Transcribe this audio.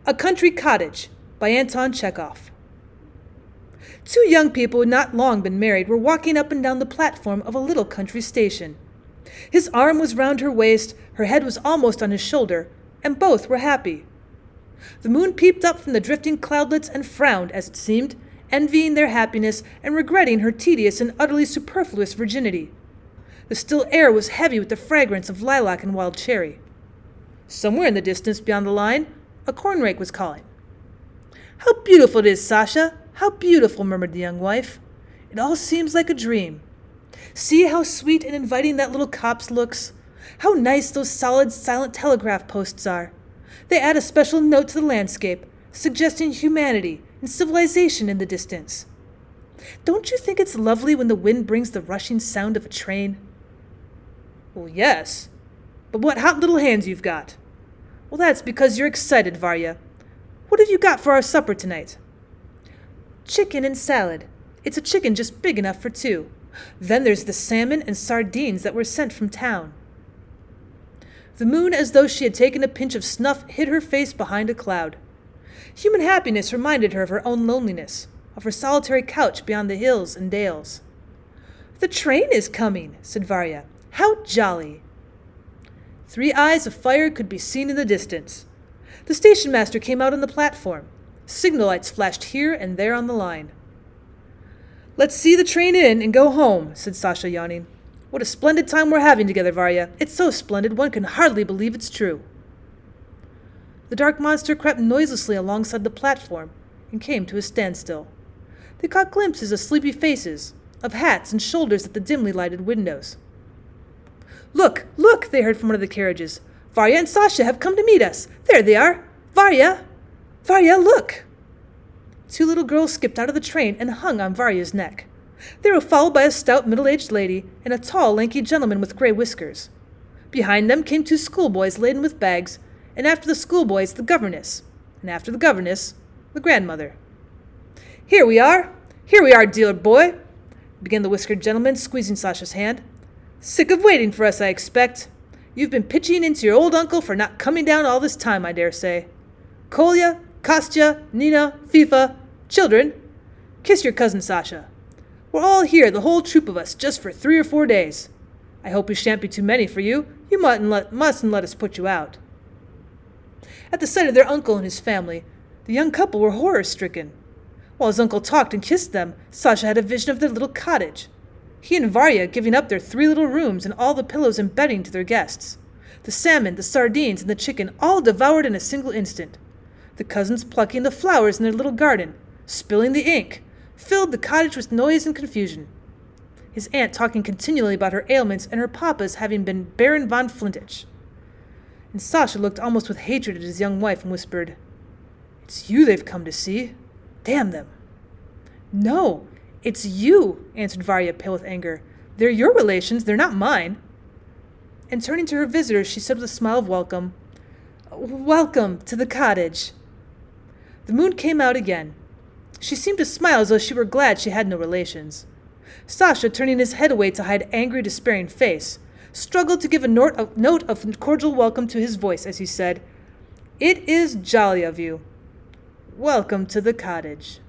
A Country Cottage by Anton Chekhov. Two young people who had not long been married were walking up and down the platform of a little country station. His arm was round her waist, her head was almost on his shoulder, and both were happy. The moon peeped up from the drifting cloudlets and frowned, as it seemed, envying their happiness and regretting her tedious and utterly superfluous virginity. The still air was heavy with the fragrance of lilac and wild cherry. Somewhere in the distance beyond the line, a corn-rake was calling. "How beautiful it is, Sasha! How beautiful," murmured the young wife. "It all seems like a dream. See how sweet and inviting that little copse looks. How nice those solid, silent telegraph posts are. They add a special note to the landscape, suggesting humanity and civilization in the distance. Don't you think it's lovely when the wind brings the rushing sound of a train?" "Well, yes. But what hot little hands you've got." "Well, that's because you're excited, Varya. What have you got for our supper tonight?" "Chicken and salad. It's a chicken just big enough for two. Then there's the salmon and sardines that were sent from town." The moon, as though she had taken a pinch of snuff, hid her face behind a cloud. Human happiness reminded her of her own loneliness, of her solitary couch beyond the hills and dales. "The train is coming," said Varya. "How jolly!" 3 eyes of fire could be seen in the distance. The station master came out on the platform. Signal lights flashed here and there on the line. "Let's see the train in and go home," said Sasha, yawning. "What a splendid time we're having together, Varya. It's so splendid one can hardly believe it's true." The dark monster crept noiselessly alongside the platform and came to a standstill. They caught glimpses of sleepy faces, of hats and shoulders at the dimly lighted windows. "Look, look!" they heard from one of the carriages. "Varya and Sasha have come to meet us. There they are! Varya! Varya, look!" 2 little girls skipped out of the train and hung on Varya's neck. They were followed by a stout middle-aged lady and a tall, lanky gentleman with gray whiskers. Behind them came 2 schoolboys laden with bags, and after the schoolboys, the governess, and after the governess, the grandmother. Here we are, dear boy," began the whiskered gentleman, squeezing Sasha's hand. "Sick of waiting for us, I expect. You've been pitching into your old uncle for not coming down all this time, I dare say. Kolya, Kostya, Nina, Fifa, children, kiss your cousin Sasha. We're all here, the whole troop of us, just for 3 or 4 days. I hope we shan't be too many for you. You mustn't let us put you out." At the sight of their uncle and his family, the young couple were horror-stricken. While his uncle talked and kissed them, Sasha had a vision of their little cottage. He and Varya giving up their 3 little rooms and all the pillows and bedding to their guests. The salmon, the sardines, and the chicken all devoured in a single instant. The cousins plucking the flowers in their little garden, spilling the ink, filled the cottage with noise and confusion. His aunt talking continually about her ailments and her papa's having been Baron von Flintich. And Sasha looked almost with hatred at his young wife and whispered, "It's you they've come to see. Damn them." "No, it's you," answered Varya, pale with anger. "They're your relations, they're not mine." And turning to her visitors, she said with a smile of welcome, "Welcome to the cottage." The moon came out again. She seemed to smile as though she were glad she had no relations. Sasha, turning his head away to hide angry, despairing face, struggled to give a note of cordial welcome to his voice as he said, "It is jolly of you. Welcome to the cottage."